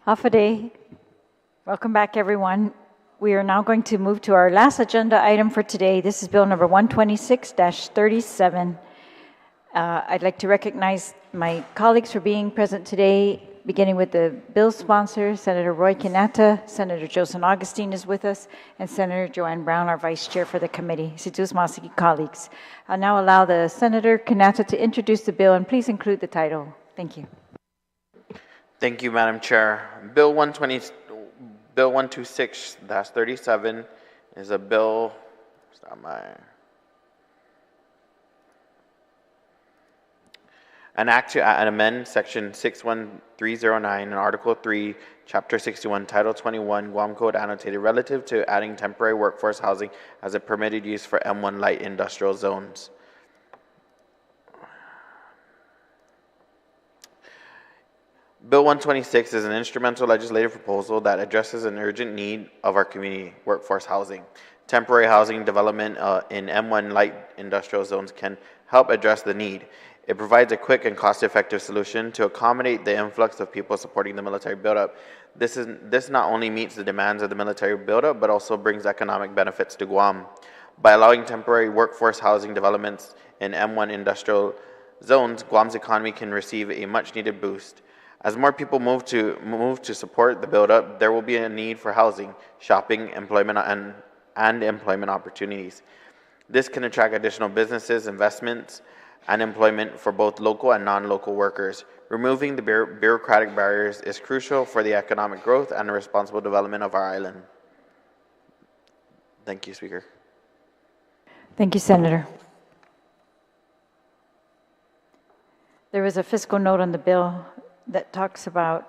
Hafa. Welcome back, everyone. We are now going to move to our last agenda item for today. This is Bill number 126-37. I'd like to recognize my colleagues for being present today, beginning with the bill sponsor, Senator Roy Quinata. Senator Joseph Augustine is with us, and Senator Joanne Brown, our vice chair for the committee. Situs Masiki colleagues. I'll now allow the Senator Quinata to introduce the bill, and please include the title. Thank you. Thank you, Madam Chair. Bill 126-37 is a bill. An act to amend Section 61309 and Article 3, Chapter 61, Title 21, Guam Code Annotated, relative to adding temporary workforce housing as a permitted use for M1 light industrial zones. Bill 126 is an instrumental legislative proposal that addresses an urgent need of our community, workforce housing. Temporary housing development in M1 light industrial zones can help address the need. It provides a quick and cost-effective solution to accommodate the influx of people supporting the military buildup. This not only meets the demands of the military buildup, but also brings economic benefits to Guam. By allowing temporary workforce housing developments in M1 industrial zones, Guam's economy can receive a much-needed boost. As more people move to support the buildup, there will be a need for housing, shopping, employment, and employment opportunities. This can attract additional businesses, investments, and employment for both local and non-local workers. Removing the bureaucratic barriers is crucial for the economic growth and the responsible development of our island. Thank you, Speaker. Thank you, Senator. There was a fiscal note on the bill that talks about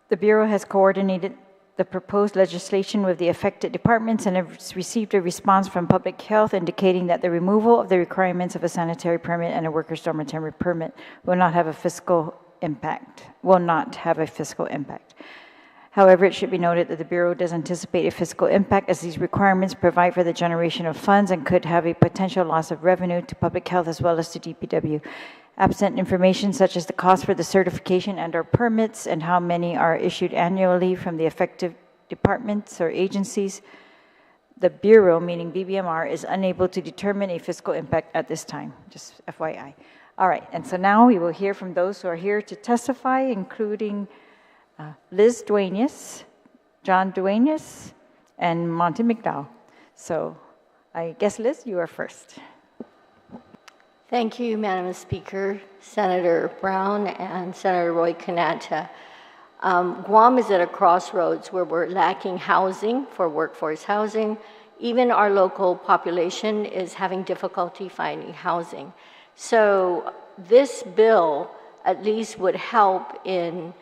the Bureau has coordinated the proposed legislation with the affected departments and has received a response from Public Health indicating that the removal of the requirements of a sanitary permit and a workers' dormitory permit will not have a fiscal impact. However, it should be noted that the Bureau does anticipate a fiscal impact as these requirements provide for the generation of funds and could have a potential loss of revenue to Public Health as well as to DPW. Absent information such as the cost for the certification and/or permits and how many are issued annually from the effective departments or agencies, the Bureau, meaning BBMR, is unable to determine a fiscal impact at this time, just FYI. All right, and so now we will hear from those who are here to testify, including Liz Dwayne, John Dwayne, and Monty McDowell. So I guess, Liz, you are first. Thank you, Madam Speaker, Senator Brown, and Senator Roy Quinata. Guam is at a crossroads where we're lacking housing for workforce housing. Even our local population is having difficulty finding housing. So this bill at least would help in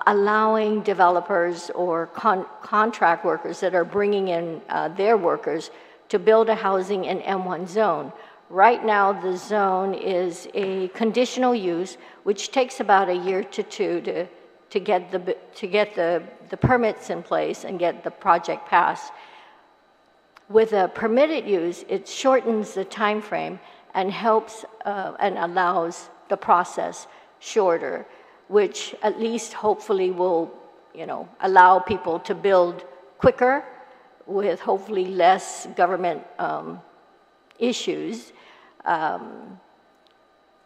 allowing developers or contract workers that are bringing in their workers to build a housing in M1 zone. Right now, the zone is a conditional use, which takes about a year to two to get the permits in place and get the project passed. With a permitted use, it shortens the time frame and helps and allows the process shorter, which at least hopefully will, allow people to build quicker with hopefully less government issues.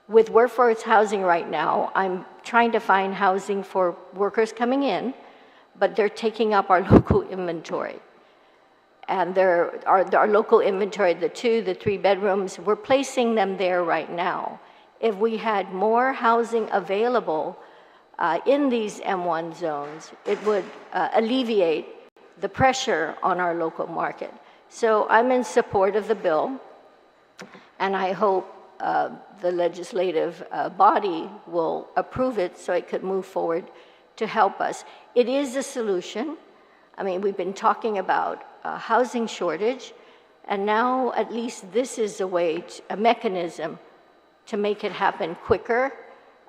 With workforce housing right now, I'm trying to find housing for workers coming in, but they're taking up our local inventory. And our local inventory, the 2, the 3 bedrooms, we're placing them there right now. If we had more housing available in these M1 zones, it would alleviate the pressure on our local market. So I'm in support of the bill, and I hope the legislative body will approve it so it could move forward to help us. It is a solution. I mean, we've been talking about housing shortage, and now at least this is a way, a mechanism to make it happen quicker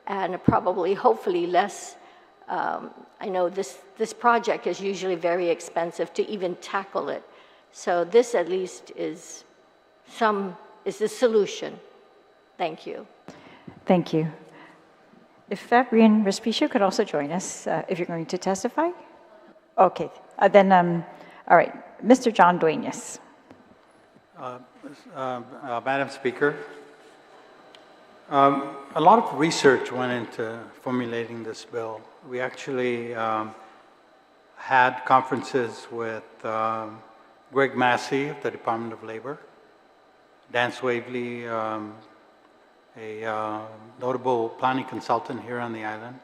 and probably, hopefully, less. I know this project is usually very expensive to even tackle it. So this at least is the solution. Thank you. Thank you. If Fabrian Respicio could also join us, if you're going to testify. Okay, all right, Mr. John Dwayne, yes. Madam Speaker, a lot of research went into formulating this bill. We actually had conferences with Greg Massey of the Department of Labor, Dan Swavely, a notable planning consultant here on the island.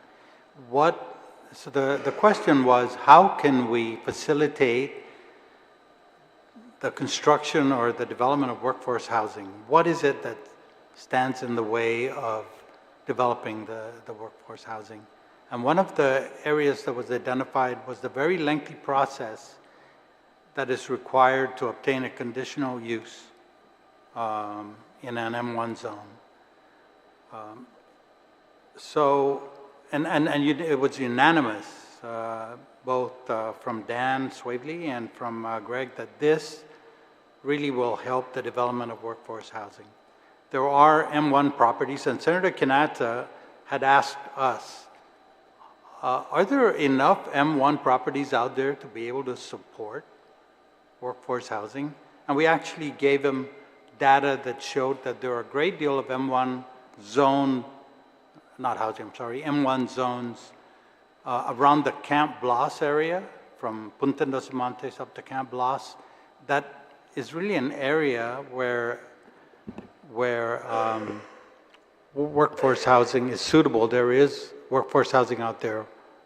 So the question was, how can we facilitate the construction or the development of workforce housing? What is it that stands in the way of developing the workforce housing? And one of the areas that was identified was the very lengthy process that is required to obtain a conditional use in an M1 zone. It was unanimous, both from Dan Swavely and from Greg, that this really will help the development of workforce housing. There are M1 properties, and Senator Quinata had asked us, are there enough M1 properties out there to be able to support workforce housing? And we actually gave him data that showed that there are a great deal of M1 zone, not housing, I'm sorry, M1 zones around the Camp Blas area, from Punta dos Montes up to Camp Blas. That is really an area where workforce housing is suitable. There is workforce housing out there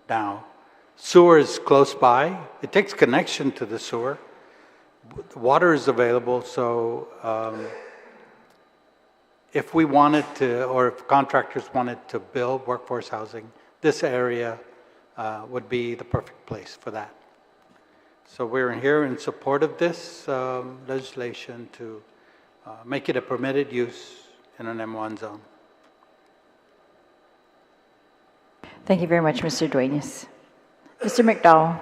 now. Sewer is close by. It takes connection to the sewer. Water is available, so if we wanted to, or if contractors wanted to build workforce housing, this area would be the perfect place for that. So we're here in support of this legislation to make it a permitted use in an M1 zone. Thank you very much, Mr. Duenas. Mr. McDowell.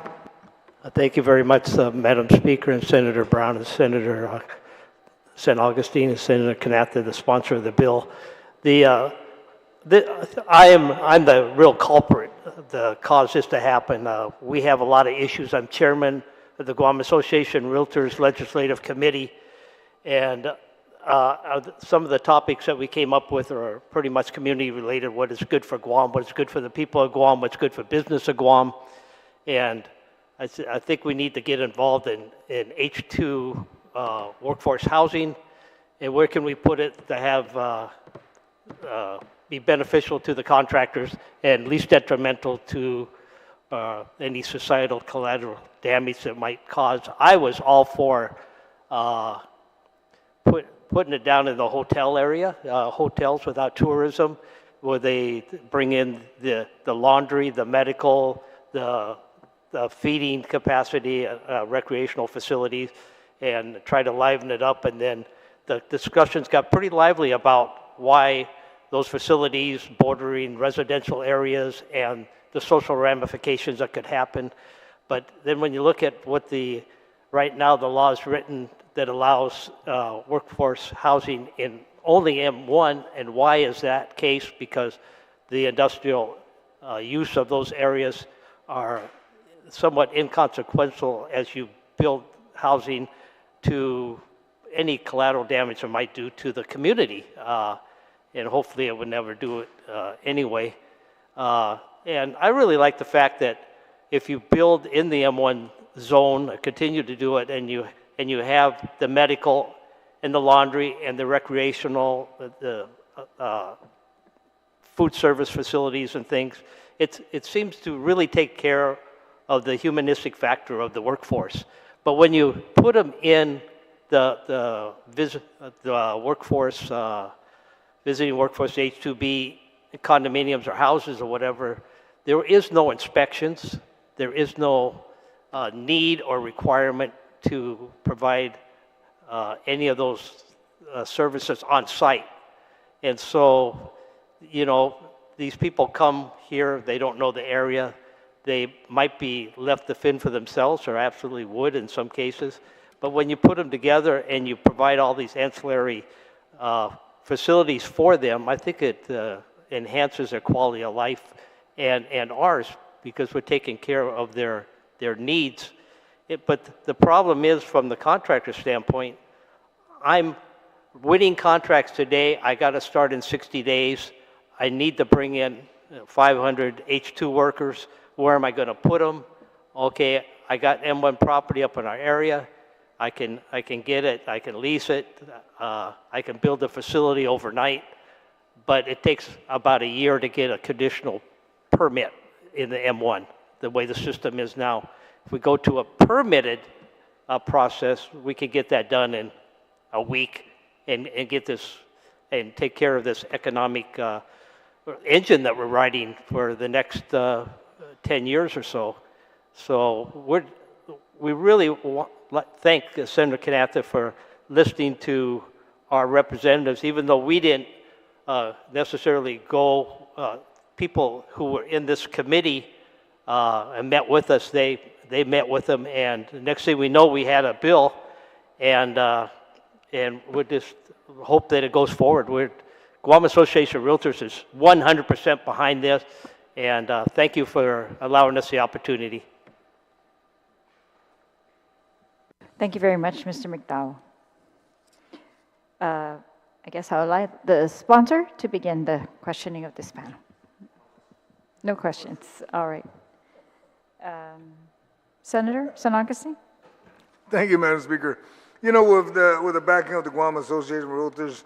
Thank you very much, Madam Speaker, and Senator Brown, and Senator San Augustine, and Senator Quinata, the sponsor of the bill. I'm the real culprit that caused this to happen. We have a lot of issues. I'm chairman of the Guam Association Realtors Legislative Committee, and some of the topics that we came up with are pretty much community related. What is good for Guam, what is good for the people of Guam, what's good for business of Guam. And I think we need to get involved in H2 workforce housing, and where can we put it to have be beneficial to the contractors and least detrimental to any societal collateral damage that might cause. I was all for putting it down in the hotel area, hotels without tourism, where they bring in the laundry, the medical, the feeding capacity, recreational facilities, and try to liven it up. And then the discussions got pretty lively about why those facilities bordering residential areas and the social ramifications that could happen. But then when you look at what right now the law is written that allows workforce housing in only M1, and why is that case? Because the industrial use of those areas are somewhat inconsequential as you build housing to any collateral damage it might do to the community. And hopefully it would never do it anyway. And I really like the fact that if you build in the M1 zone, continue to do it, and you have the medical and the laundry and the recreational, the food service facilities and things, it seems to really take care of the humanistic factor of the workforce. But when you put them in the workforce, visiting workforce H2B condominiums or houses or whatever, there is no inspections. There is no need or requirement to provide any of those services on site. And so, you know, these people come here, they don't know the area, they might be left to fend for themselves, or absolutely would in some cases. But when you put them together and you provide all these ancillary facilities for them, I think it enhances their quality of life and ours, because we're taking care of their needs. But the problem is, from the contractor standpoint, I'm winning contracts today. I got to start in 60 days. I need to bring in 500 H2 workers. Where am I going to put them? Okay, I got M1 property up in our area. I can get it. I can lease it. I can build a facility overnight. But it takes about a year to get a conditional permit in the M1, the way the system is now. If we go to a permitted process, we can get that done in a week and get this and take care of this economic engine that we're riding for the next 10 years or so. So we really thank Senator Quinata for listening to our representatives, even though we didn't necessarily go. People who were in this committee and met with us, they met with them, and the next thing we know, we had a bill, and we just hope that it goes forward. Guam Association of Realtors is 100% behind this, and thank you for allowing us the opportunity. Thank you very much, Mr. McDowell. I guess I'll allow the sponsor to begin the questioning of this panel. No questions. All right. Senator San-Augustine? Thank you, Madam Speaker. You know, with the backing of the Guam Association of Realtors,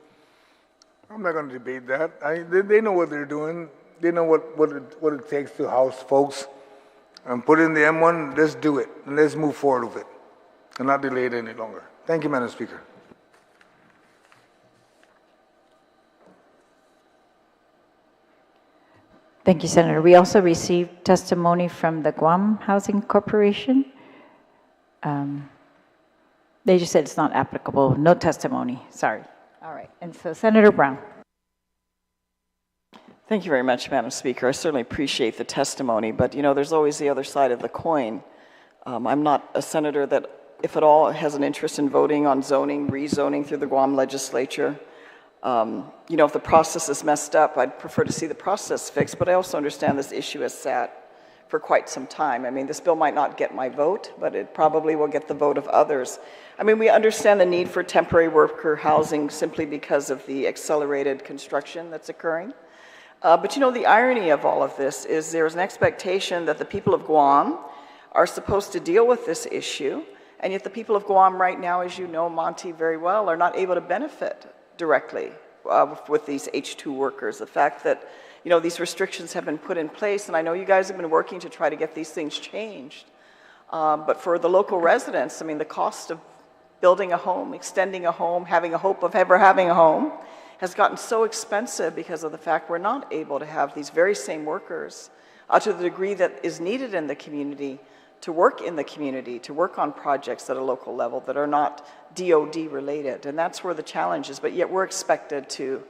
I'm not going to debate that. They know what they're doing. They know what it takes to house folks. And put in the M1, let's do it. And let's move forward with it and not delay it any longer. Thank you, Madam Speaker. Thank you, Senator. We also received testimony from the Guam Housing Corporation. They just said it's not applicable. No testimony. Sorry. All right. And so, Senator Brown. Thank you very much, Madam Speaker. I certainly appreciate the testimony, but you know, there's always the other side of the coin. I'm not a senator that, if at all, has an interest in voting on zoning, rezoning through the Guam legislature. You know, if the process is messed up, I'd prefer to see the process fixed, but I also understand this issue has sat for quite some time. I mean, this bill might not get my vote, but it probably will get the vote of others. I mean, we understand the need for temporary worker housing simply because of the accelerated construction that's occurring. But you know, the irony of all of this is there's an expectation that the people of Guam are supposed to deal with this issue, and yet the people of Guam right now, as you know, Monty, very well, are not able to benefit directly with these H2 workers. The fact that, you know, these restrictions have been put in place, and I know you guys have been working to try to get these things changed. But for the local residents, I mean, the cost of building a home, extending a home, having a hope of ever having a home has gotten so expensive because of the fact we're not able to have these very same workers to the degree that is needed in the community, to work in the community, to work on projects at a local level that are not DOD related. And that's where the challenge is, but yet we're expected to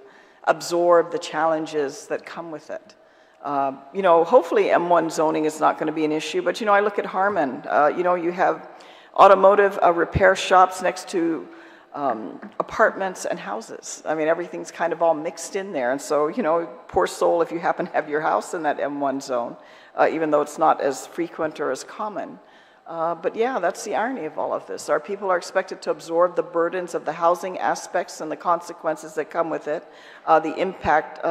absorb the challenges that come with it. You know, hopefully M1 zoning is not going to be an issue, but you know, I look at Harmon, you know, you have automotive repair shops next to apartments and houses. I mean, everything's kind of all mixed in there. And so, you know, poor soul if you happen to have your house in that M1 zone, even though it's not as frequent or as common. But yeah, that's the irony of all of this. Our people are expected to absorb the burdens of the housing aspects and the consequences that come with it, the impact,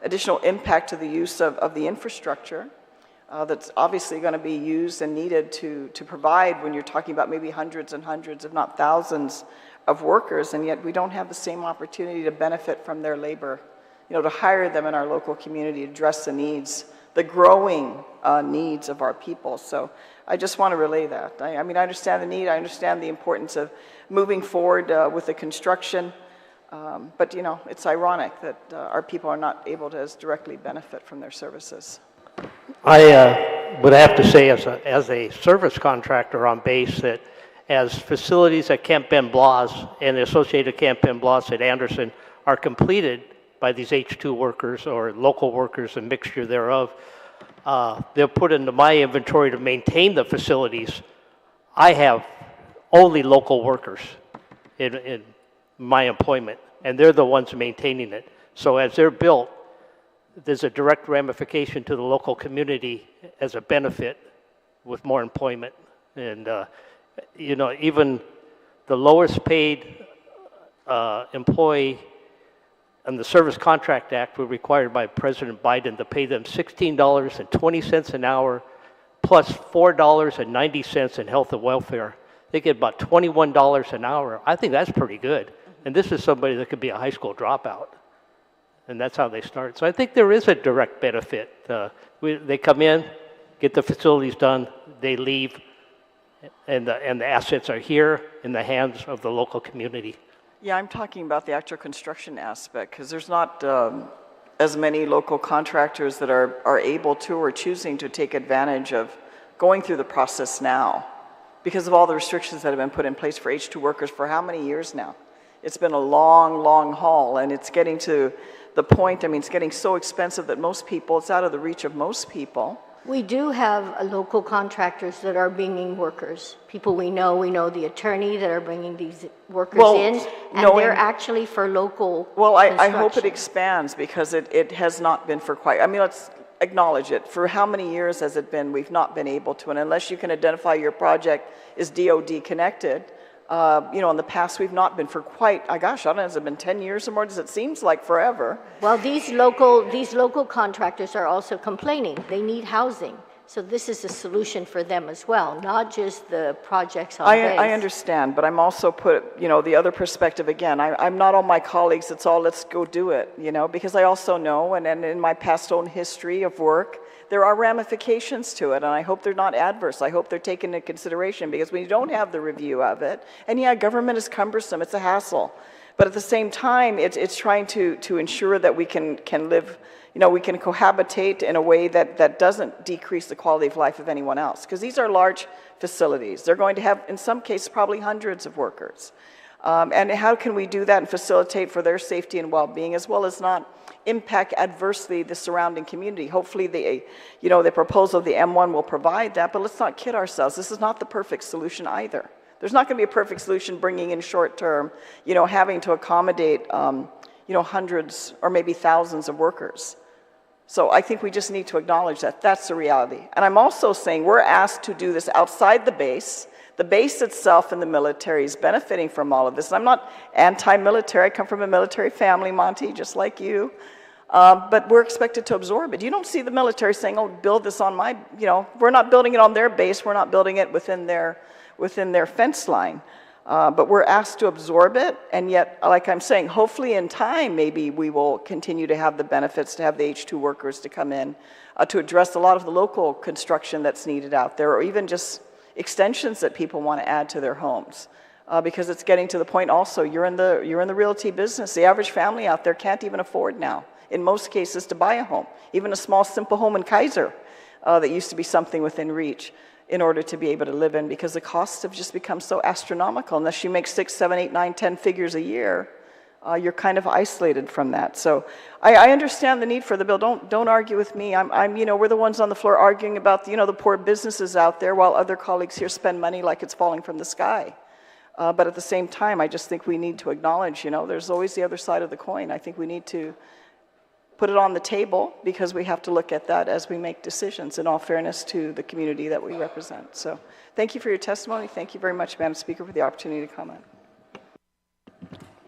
additional impact to the use of the infrastructure that's obviously going to be used and needed to provide when you're talking about maybe hundreds and hundreds, if not thousands, of workers, and yet we don't have the same opportunity to benefit from their labor, you know, to hire them in our local community to address the needs, the growing needs of our people. So I just want to relay that. I mean, I understand the need, I understand the importance of moving forward with the construction, but you know, it's ironic that our people are not able to as directly benefit from their services. I would have to say, as a service contractor on base, that as facilities at Camp Ben Blas and the associated Camp Ben Blas at Anderson are completed by these H2 workers or local workers, a mixture thereof, they're put into my inventory to maintain the facilities. I have only local workers in my employment, and they're the ones maintaining it. So as they're built, there's a direct ramification to the local community as a benefit with more employment. And, you know, even the lowest paid employee and the Service Contract Act were required by President Biden to pay them $16.20 an hour plus $4.90 in health and welfare. They get about $21 an hour. I think that's pretty good. And this is somebody that could be a high school dropout. And that's how they start. So I think there is a direct benefit. They come in, get the facilities done, they leave, and the assets are here in the hands of the local community. Yeah, I'm talking about the actual construction aspect, because there's not as many local contractors that are able to or choosing to take advantage of going through the process now because of all the restrictions that have been put in place for H2 workers for how many years now? It's been a long, long haul, and it's getting to the point, I mean, it's getting so expensive that most people, it's out of the reach of most people. We do have local contractors that are bringing workers. People we know the attorney that are bringing these workers in, and they're actually for local I hope it expands because it has not been for quite, I mean, let's acknowledge it. For how many years has it been we've not been able to, and unless you can identify your project is DOD connected, you know, in the past we've not been for quite, gosh, I don't know, has it been 10 years or more? Does it seems like forever? Well, these local contractors are also complaining. They need housing. So this is a solution for them as well, not just the projects on base. I understand, but I'm also you know, the other perspective again. I'm not all my colleagues, it's all let's go do it, you know, because I also know, and in my past own history of work, there are ramifications to it, and I hope they're not adverse. I hope they're taken into consideration, because when you don't have the review of it, and yeah, government is cumbersome, it's a hassle, but at the same time, it's trying to ensure that we can live, you know, we can cohabitate in a way that doesn't decrease the quality of life of anyone else, because these are large facilities. They're going to have, in some cases, probably hundreds of workers. And how can we do that and facilitate for their safety and well-being, as well as not impact adversely the surrounding community? Hopefully, the proposal of the M1 will provide that, but let's not kid ourselves. This is not the perfect solution either. There's not going to be a perfect solution bringing in short-term, you know, having to accommodate, you know, hundreds or maybe thousands of workers. So I think we just need to acknowledge that. That's the reality. And I'm also saying we're asked to do this outside the base. The base itself and the military is benefiting from all of this. And I'm not anti-military. I come from a military family, Monty, just like you. But we're expected to absorb it. You don't see the military saying, oh, build this on my, you know, we're not building it on their base. We're not building it within their fence line. But we're asked to absorb it, and yet, like I'm saying, hopefully in time, maybe we will continue to have the benefits, to have the H2 workers to come in, to address a lot of the local construction that's needed out there, or even just extensions that people want to add to their homes. Because it's getting to the point also, you're in the realty business. The average family out there can't even afford now, in most cases, to buy a home. Even a small, simple home in Kaiser that used to be something within reach, in order to be able to live in, because the costs have just become so astronomical. Unless you make 6, 7, 8, 9, 10 figures a year, you're kind of isolated from that. So I understand the need for the bill. Don't argue with me. You know, we're the ones on the floor arguing about, you know, the poor businesses out there, while other colleagues here spend money like it's falling from the sky. But at the same time, I just think we need to acknowledge, you know, there's always the other side of the coin. I think we need to put it on the table, because we have to look at that as we make decisions, in all fairness to the community that we represent. So thank you for your testimony. Thank you very much, Madam Speaker, for the opportunity to comment.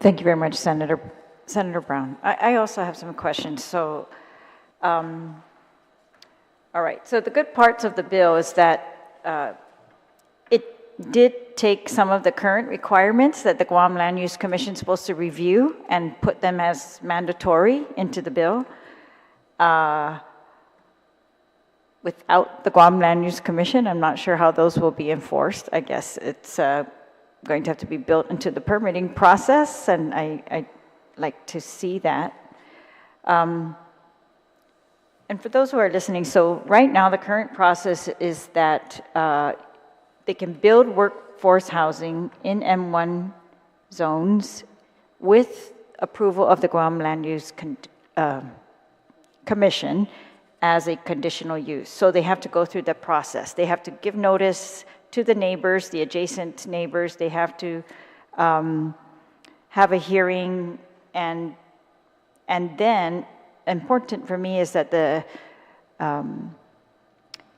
Thank you very much, Senator Brown. I also have some questions. So, all right. So the good parts of the bill is that it did take some of the current requirements that the Guam Land Use Commission is supposed to review and put them as mandatory into the bill. Without the Guam Land Use Commission, I'm not sure how those will be enforced. I guess it's going to have to be built into the permitting process, and I'd like to see that. And for those who are listening, so right now the current process is that they can build workforce housing in M1 zones with approval of the Guam Land Use Commission as a conditional use. So they have to go through the process. They have to give notice to the neighbors, the adjacent neighbors. They have to have a hearing, and then important for me is that the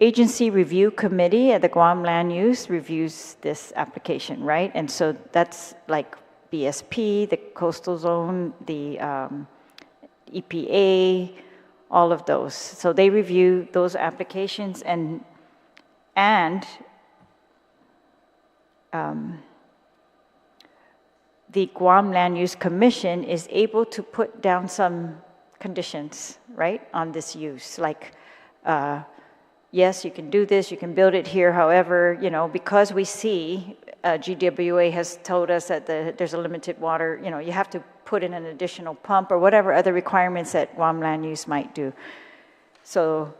agency review committee at the Guam Land Use reviews this application, right? And so that's like BSP, the coastal zone, the EPA, all of those. So they review those applications, and the Guam Land Use Commission is able to put down some conditions, right, on this use, like, yes, you can do this, you can build it here, however, you know, because we see, GWA has told us that there's a limited water, you know, you have to put in an additional pump or whatever other requirements that Guam Land Use might do. So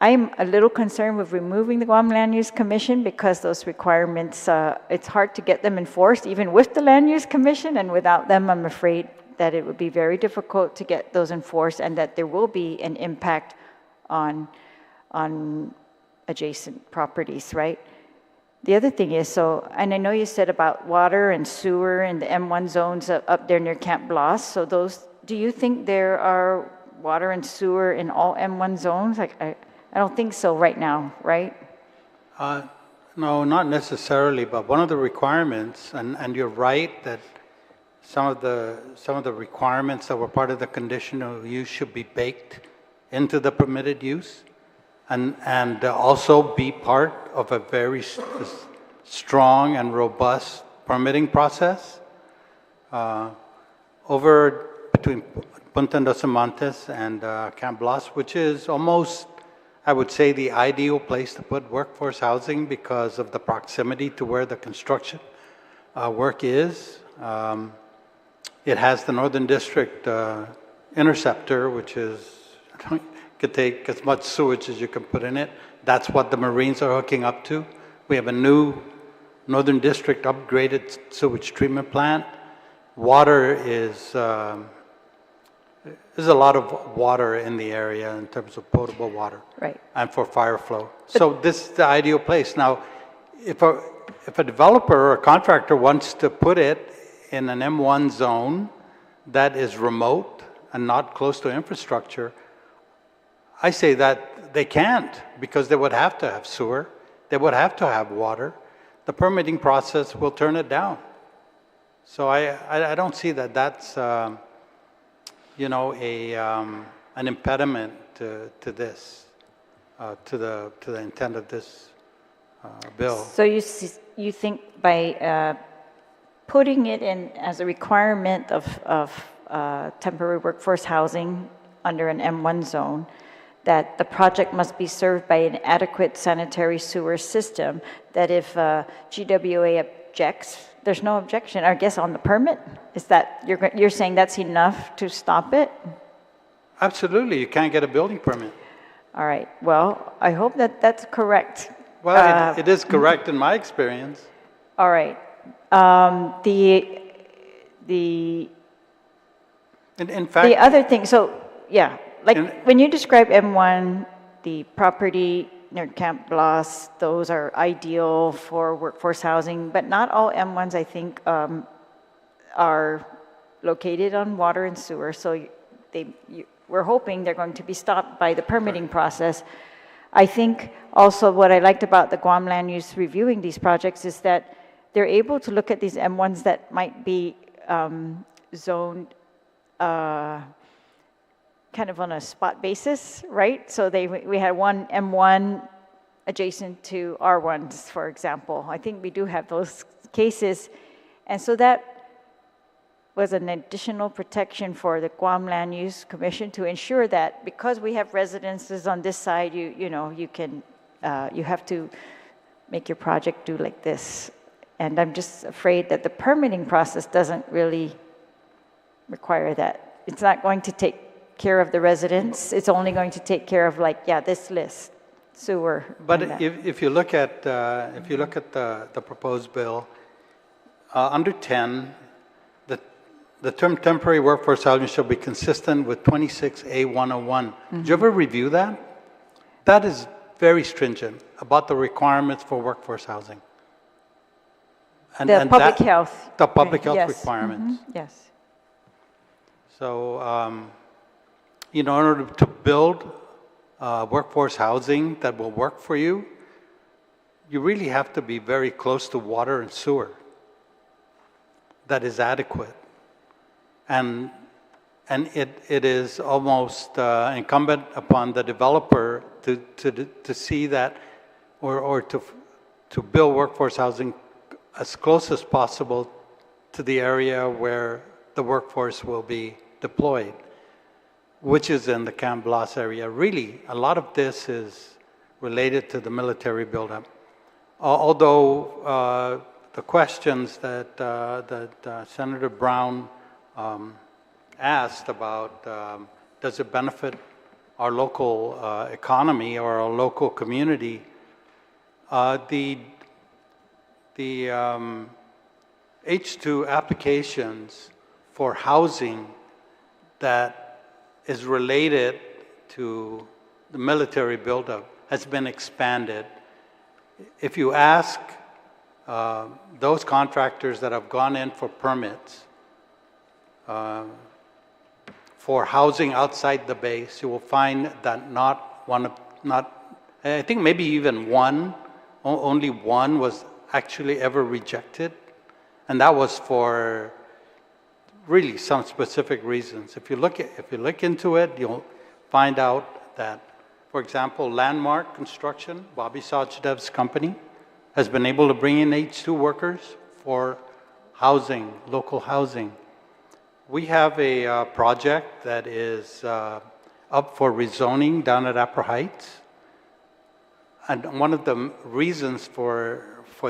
I'm a little concerned with removing the Guam Land Use Commission because those requirements, it's hard to get them enforced, even with the Land Use Commission, and without them, I'm afraid that it would be very difficult to get those enforced, and that there will be an impact on adjacent properties, right? The other thing is, so, and I know you said about water and sewer in the M1 zones up there near Camp Blas, so those, do you think there are water and sewer in all M1 zones? Like, I don't think so right now, right? No, not necessarily, but one of the requirements, and you're right that some of the requirements that were part of the conditional use should be baked into the permitted use, and also be part of a very strong and robust permitting process. Over between Punta dos Amantes and Camp Blas, which is almost, I would say, the ideal place to put workforce housing because of the proximity to where the construction work is. It has the Northern District interceptor, which is, could take as much sewage as you can put in it. That's what the Marines are hooking up to. We have a new Northern District upgraded sewage treatment plant. Water is, there's a lot of water in the area in terms of potable water. Right. And for fire flow. So this is the ideal place. Now, if a developer or a contractor wants to put it in an M1 zone that is remote and not close to infrastructure, I say that they can't, because they would have to have sewer, they would have to have water. The permitting process will turn it down. So I don't see that that's you know, an impediment to this, to the intent of this bill. So you think by putting it in as a requirement of temporary workforce housing under an M1 zone, that the project must be served by an adequate sanitary sewer system, that if GWA objects, there's no objection, I guess, on the permit? Is that, you're saying that's enough to stop it? Absolutely, you can't get a building permit. All right, well, I hope that that's correct. Well, it is correct in my experience. All right. In fact, the other thing, so, yeah, like when you describe M1, the property near Camp Blas, those are ideal for workforce housing, but not all M1s, I think, are located on water and sewer, so we're hoping they're going to be stopped by the permitting process. I think also what I liked about the Guam Land Use reviewing these projects is that they're able to look at these M1s that might be zoned kind of on a spot basis, right? So we had one M1 adjacent to R1s, for example. I think we do have those cases. And so that was an additional protection for the Guam Land Use Commission to ensure that because we have residences on this side, you have to make your project do like this. And I'm just afraid that the permitting process doesn't really require that. It's not going to take care of the residents. It's only going to take care of, like, this list, sewer. But if you look at the proposed bill, under 10, the term temporary workforce housing shall be consistent with 26A101. Mm-hmm. Did you ever review that? That is very stringent about the requirements for workforce housing. The public health requirements. Mm-hmm. Yes. So in order to build workforce housing that will work for you, you really have to be very close to water and sewer that is adequate. And it is almost incumbent upon the developer to see that, or to build workforce housing as close as possible to the area where the workforce will be deployed, which is in the Camp Blas area. Really, a lot of this is related to the military buildup. Although the questions that Senator Brown asked about, does it benefit our local economy or our local community? The H2 applications for housing that is related to the military buildup has been expanded. If you ask those contractors that have gone in for permits for housing outside the base, you will find that I think maybe even only one was actually ever rejected, and that was for really some specific reasons. If you look into it, you'll find out that, for example, Landmark Construction, Bobby Sachdev's company, has been able to bring in H2 workers for housing, local housing. We have a project that is up for rezoning down at Upper Heights. And one of the reasons for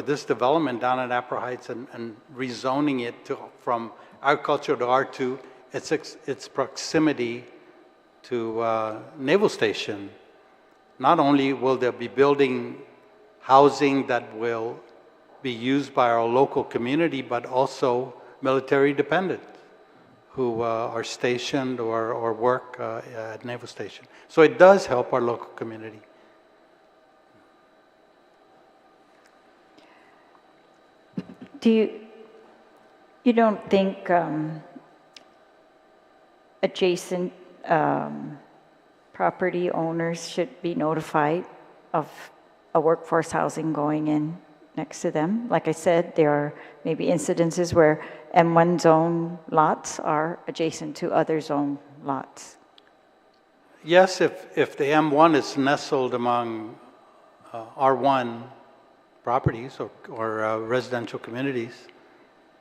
this development down at Upper Heights and rezoning it from agriculture to R2, its proximity to Naval Station. Not only will there be building housing that will be used by our local community, but also military dependents who are stationed or work at Naval Station. So it does help our local community. You don't think adjacent property owners should be notified of a workforce housing going in next to them? Like I said, there are maybe incidences where M1 zone lots are adjacent to other zone lots. Yes, if the M1 is nestled among R1 properties or residential communities,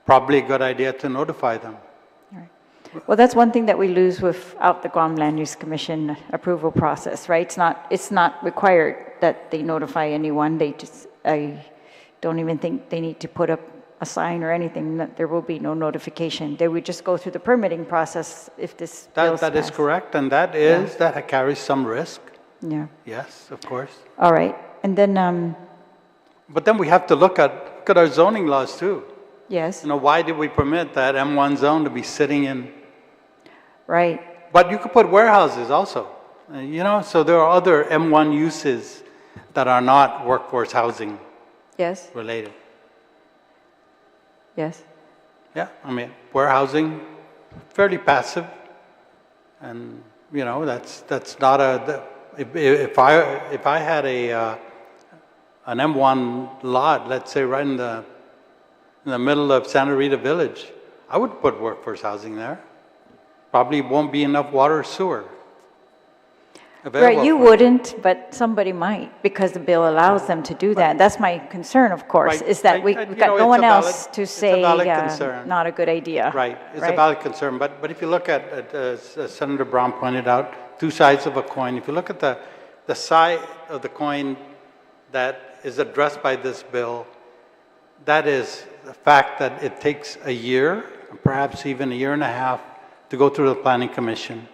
probably a good idea to notify them. Right. Well, that's one thing that we lose without the Guam Land Use Commission approval process, right? It's not required that they notify anyone. I don't even think they need to put up a sign or anything. That there will be no notification. They would just go through the permitting process if this that is correct, and that carries some risk. Yeah. Yes, of course. All right, and then. But then we have to look at our zoning laws too. Yes. Why did we permit that M1 zone to be sitting in? Right. But you could put warehouses also. So there are other M1 uses that are not workforce housing. Yes. Related. Yes. Yeah, warehousing, fairly passive, and that's not if I had an M1 lot, let's say right in the middle of Santa Rita Village, I would put workforce housing there. Probably won't be enough water or sewer. Right, you wouldn't, but somebody might, because the bill allows them to do that. That's my concern, of course, is that we've got no one else to say not a good idea. Right, it's a valid concern. But if you look at, as Senator Brown pointed out, two sides of a coin. If you look at the side of the coin that is addressed by this bill, that is the fact that it takes a year, perhaps even a year and a half, to go through the Planning Commission.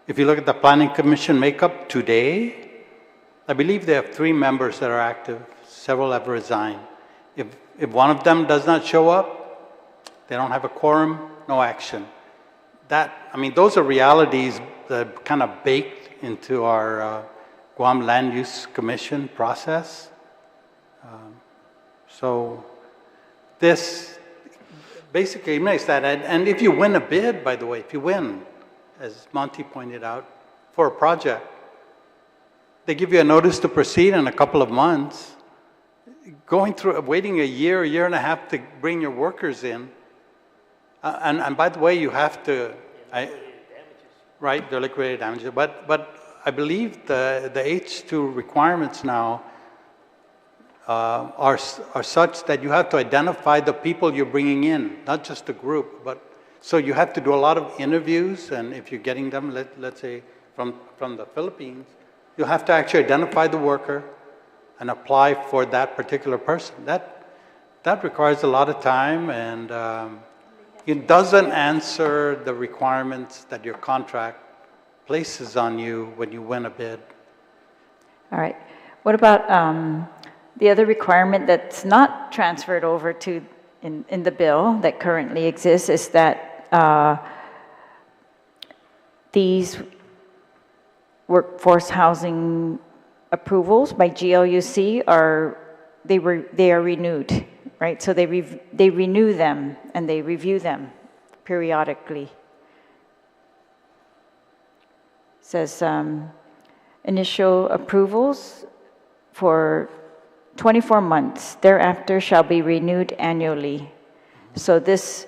If you look at the Planning Commission makeup today, I believe they have 3 members that are active. Several have resigned. If one of them does not show up, they don't have a quorum, no action. Those are realities that are kind of baked into our Guam Land Use Commission process. So this basically makes that, and if you win a bid, by the way, if you win, as Monty pointed out, for a project. They give you a notice to proceed in a couple of months. Waiting a year and a half to bring your workers in. And by the way, you have to, right, the liquidated damages. But I believe the H2 requirements now are such that you have to identify the people you're bringing in, not just the group. So you have to do a lot of interviews, and if you're getting them, let's say from the Philippines, you have to actually identify the worker and apply for that particular person. That requires a lot of time, and it doesn't answer the requirements that your contract places on you when you win a bid. All right. What about the other requirement that's not transferred over to in the bill that currently exists is that these workforce housing approvals by GLUC are renewed, right? So they renew them and they review them periodically. It says initial approvals for 24 months, thereafter shall be renewed annually. So this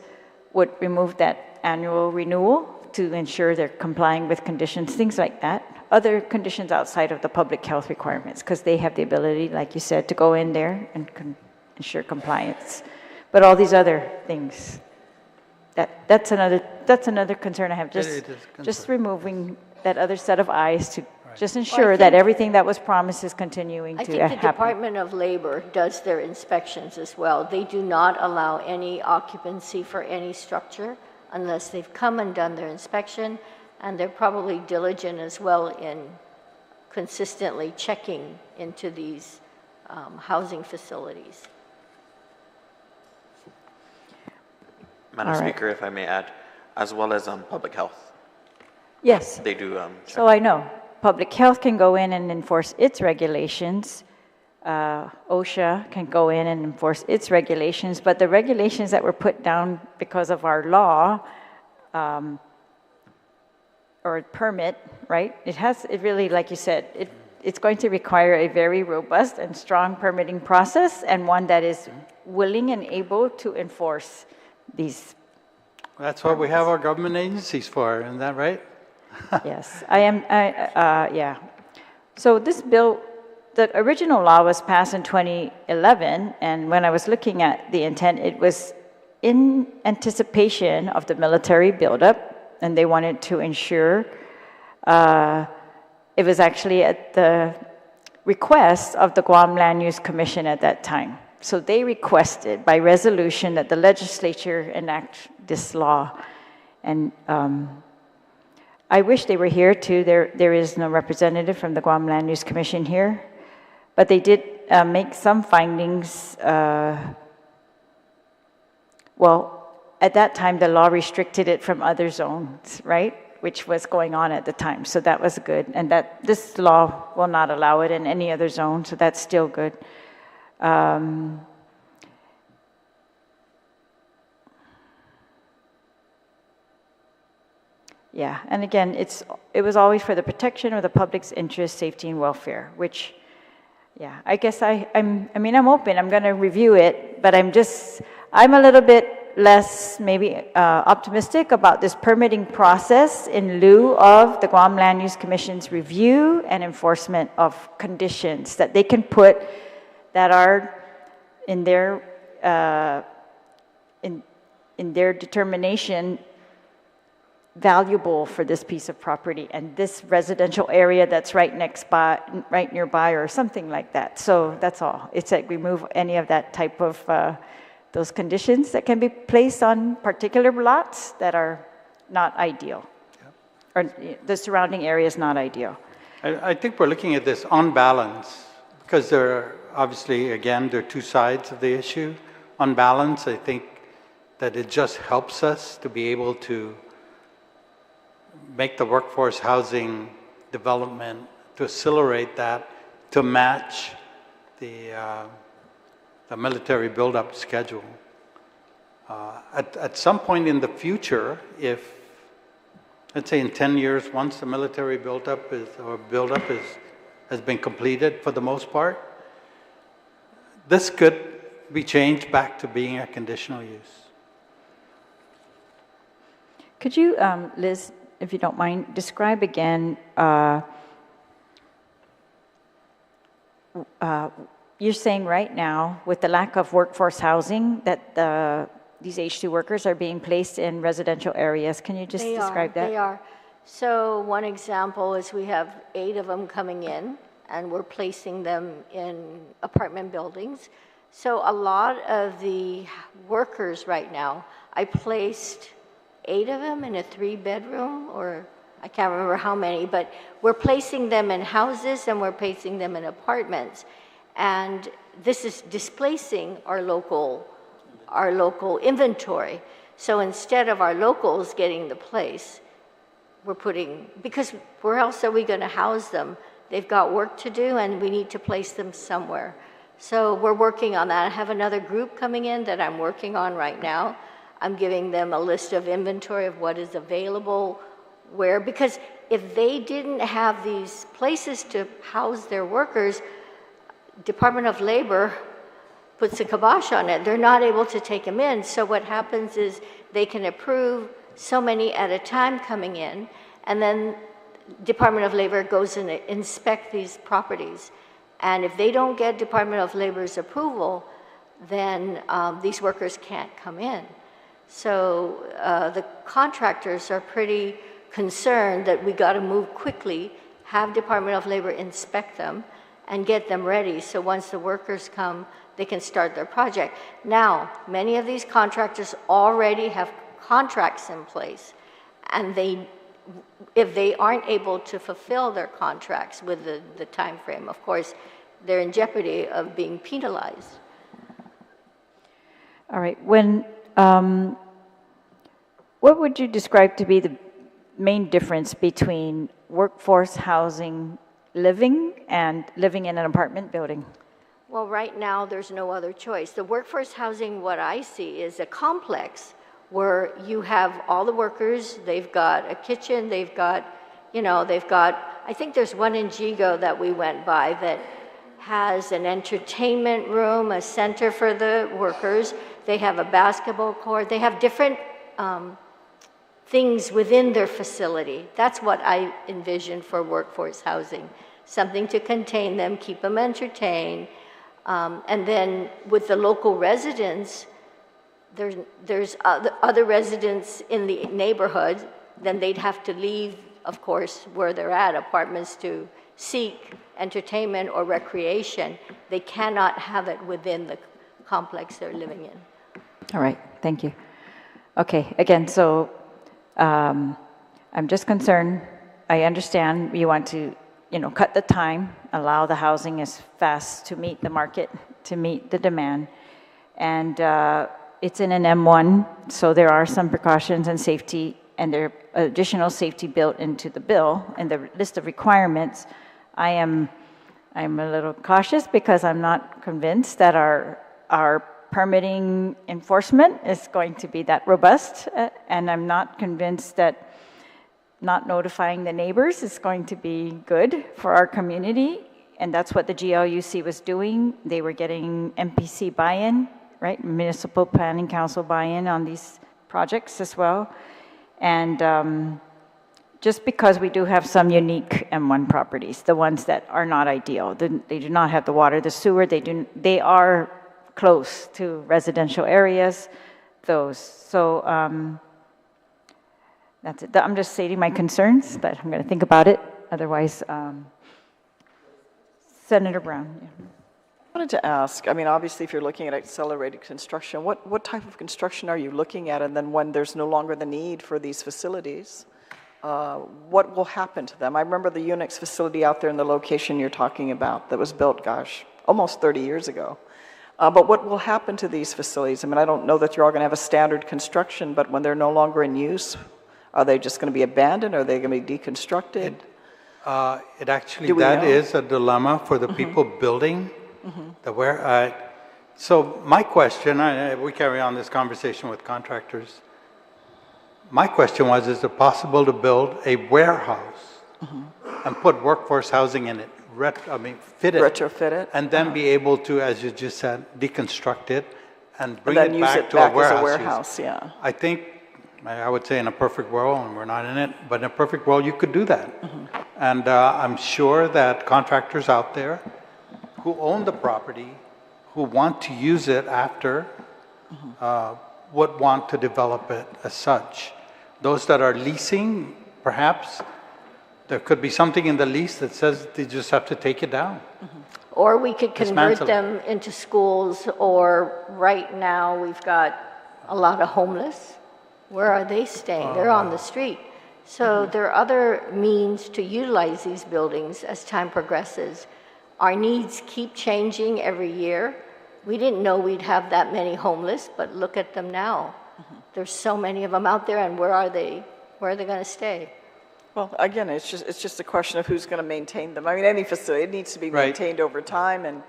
would remove that annual renewal to ensure they're complying with conditions, things like that. Other conditions outside of the public health requirements, because they have the ability, like you said, to go in there and ensure compliance. But all these other things, that's another concern I have. Just removing that other set of eyes to just ensure that everything that was promised is continuing to happen. I think the Department of Labor does their inspections as well. They do not allow any occupancy for any structure unless they've come and done their inspection, and they're probably diligent as well in consistently checking into these housing facilities. Madam Speaker, if I may add, as well as public health. Yes. They do check. So I know. Public health can go in and enforce its regulations. OSHA can go in and enforce its regulations, but the regulations that were put down because of our law or permit, right? It really, like you said, it's going to require a very robust and strong permitting process, and one that is willing and able to enforce these. That's what we have our government agencies for, isn't that right? Yes, yeah. So this bill, the original law was passed in 2011, and when I was looking at the intent, it was in anticipation of the military buildup, and they wanted to ensure, it was actually at the request of the Guam Land Use Commission at that time. So they requested by resolution that the legislature enact this law, and I wish they were here too. There is no representative from the Guam Land Use Commission here, but they did make some findings. Well, at that time, the law restricted it from other zones, right? Which was going on at the time, so that was good. And that this law will not allow it in any other zone, so that's still good. Yeah, and again, it was always for the protection of the public's interest, safety, and welfare, which, yeah, I guess I'm open, I'm gonna review it, but I'm a little bit less maybe optimistic about this permitting process in lieu of the Guam Land Use Commission's review and enforcement of conditions that they can put that are in their determination valuable for this piece of property and this residential area that's right nearby or something like that. So that's all. It's like remove any of that type of those conditions that can be placed on particular lots that are not ideal. Yep. Or the surrounding area is not ideal. I think we're looking at this on balance because there are obviously, again, there are two sides of the issue. On balance, I think that it just helps us to be able to make the workforce housing development, to accelerate that, to match the military buildup schedule. At some point in the future, if let's say in 10 years, once the military buildup has been completed for the most part, this could be changed back to being a conditional use. Could you, Liz, if you don't mind, describe again, you're saying right now, with the lack of workforce housing, that these H2 workers are being placed in residential areas. Can you just describe that? They are. So one example is we have 8 of them coming in, and we're placing them in apartment buildings. So a lot of the workers right now, I placed 8 of them in a 3-bedroom, or I can't remember how many, but we're placing them in houses and we're placing them in apartments. And this is displacing our local inventory. So instead of our locals getting the place, we're putting, because where else are we going to house them? They've got work to do and we need to place them somewhere. So we're working on that. I have another group coming in that I'm working on right now. I'm giving them a list of inventory of what is available, where, because if they didn't have these places to house their workers, Department of Labor puts a kibosh on it. They're not able to take them in. So what happens is they can approve so many at a time coming in, and then Department of Labor goes and inspect these properties. And if they don't get Department of Labor's approval, then these workers can't come in. So the contractors are pretty concerned that we got to move quickly, have Department of Labor inspect them, and get them ready. So once the workers come, they can start their project. Now, many of these contractors already have contracts in place, and if they aren't able to fulfill their contracts with the time frame, of course, they're in jeopardy of being penalized. All right. What would you describe to be the main difference between workforce housing living and living in an apartment building? Well, right now, there's no other choice. The workforce housing, what I see, is a complex where you have all the workers, they've got a kitchen, they've got, I think there's one in Jigo that we went by that has an entertainment room, a center for the workers, they have a basketball court, they have different things within their facility. That's what I envision for workforce housing. Something to contain them, keep them entertained. And then with the local residents, there's other residents in the neighborhood, then they'd have to leave, of course, where they're at, apartments, to seek entertainment or recreation. They cannot have it within the complex they're living in. All right, thank you. Okay, again, so I'm just concerned. I understand you want to, cut the time, allow the housing as fast to meet the market, to meet the demand. And it's in an M1, so there are some precautions and safety, and there are additional safety built into the bill and the list of requirements. I'm a little cautious because I'm not convinced that our permitting enforcement is going to be that robust, and I'm not convinced that not notifying the neighbors is going to be good for our community, and that's what the GLUC was doing. They were getting MPC buy-in, right, Municipal Planning Council buy-in on these projects as well, and just because we do have some unique M1 properties, the ones that are not ideal, they do not have the water, the sewer, they are close to residential areas, those. So that's it. I'm just stating my concerns, but I'm going to think about it. Otherwise, Senator Brown. Yeah. I wanted to ask, obviously, if you're looking at accelerated construction, what type of construction are you looking at? And then when there's no longer the need for these facilities, what will happen to them? I remember the Unix facility out there in the location you're talking about that was built, almost 30 years ago. But what will happen to these facilities? I don't know that you're all going to have a standard construction, but when they're no longer in use, are they just going to be abandoned? Are they going to be deconstructed? That is a dilemma for the people building. So my question, we carry on this conversation with contractors. My question was, is it possible to build a warehouse and put workforce housing in it? Fit it. Retrofit it? And then be able to, as you just said, deconstruct it and bring then it use back it to back a warehouse. as a warehouse, yeah. I think, I would say in a perfect world, and we're not in it, but in a perfect world, you could do that. And I'm sure that contractors out there who own the property, who want to use it after, would want to develop it as such. Those that are leasing, perhaps, there could be something in the lease that says they just have to take it down. Or we could convert Dismantle it. them into schools, or right now, we've got a lot of homeless. Where are they staying? They're on the street. So there are other means to utilize these buildings as time progresses. Our needs keep changing every year. We didn't know we'd have that many homeless, but look at them now. There's so many of them out there, and where are they? Where are they going to stay? Well, again, it's just a question of who's going to maintain them. I mean, any facility, it needs to be maintained over time, and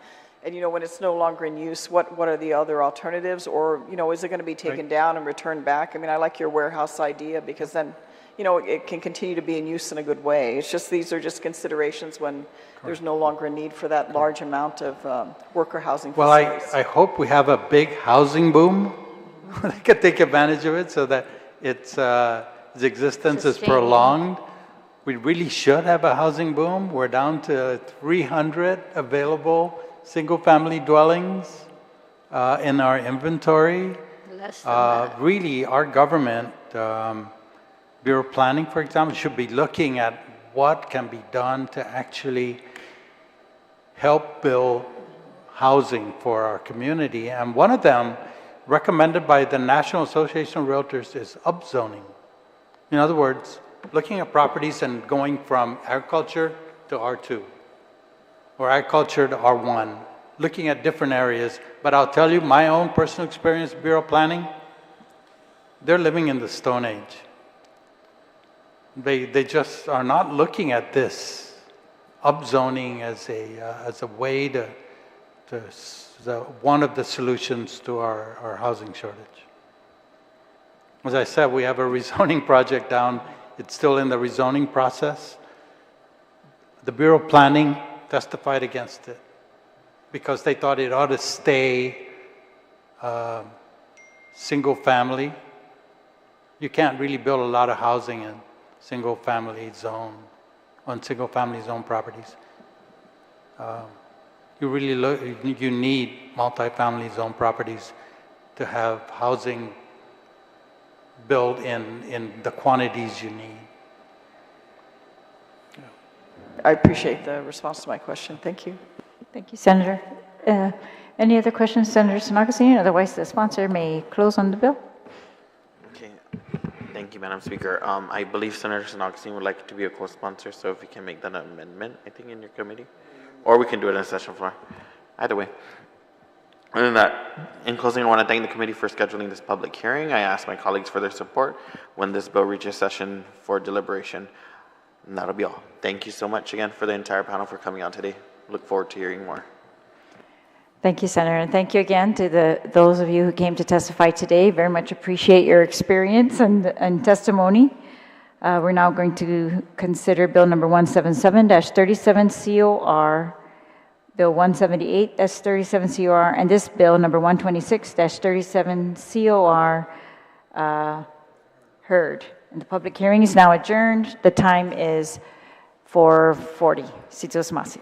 you know, when it's no longer in use, what are the other alternatives? Or, you know, is it going to be taken down and returned back? I mean, I like your warehouse idea, because then, you know, it can continue to be in use in a good way. It's just, these are just considerations when there's no longer a need for that large amount of worker housing facilities. Well, I hope we have a big housing boom that can take advantage of it so that its existence is prolonged. We really should have a housing boom. We're down to 300 available single-family dwellings in our inventory. Less than that. Really, our government, Bureau of Planning, for example, should be looking at what can be done to actually help build housing for our community. And one of them, recommended by the National Association of Realtors, is upzoning. In other words, looking at properties and going from agriculture to R2 or agriculture to R1, looking at different areas. But I'll tell you, my own personal experience, Bureau of Planning, they're living in the Stone Age. They just are not looking at this upzoning as a way to one of the solutions to our housing shortage. As I said, we have a rezoning project down. It's still in the rezoning process. The Bureau of Planning testified against it because they thought it ought to stay single family. You can't really build a lot of housing in single family zone properties. You need multi-family zone properties to have housing built in the quantities you need. I appreciate the response to my question. Thank you. Thank you, Senator. Any other questions, Senator Sinagosine? Otherwise, the sponsor may close on the bill. Okay. Thank you, Madam Speaker. I believe Senator Sinagosine would like to be a co-sponsor, so if we can make that an amendment, I think, in your committee. Or we can do it in a session floor. Either way. Other than that, in closing, I want to thank the committee for scheduling this public hearing. I ask my colleagues for their support when this bill reaches session for deliberation. And that'll be all. Thank you so much again for the entire panel for coming out today. Look forward to hearing more. Thank you, Senator, and thank you again to those of you who came to testify today. Very much appreciate your experience and testimony. We're now going to consider Bill number 177-37 COR, Bill 178-37 COR, and this Bill number 126-37 COR heard. And the public hearing is now adjourned. The time is 4:40. Sitos Masi.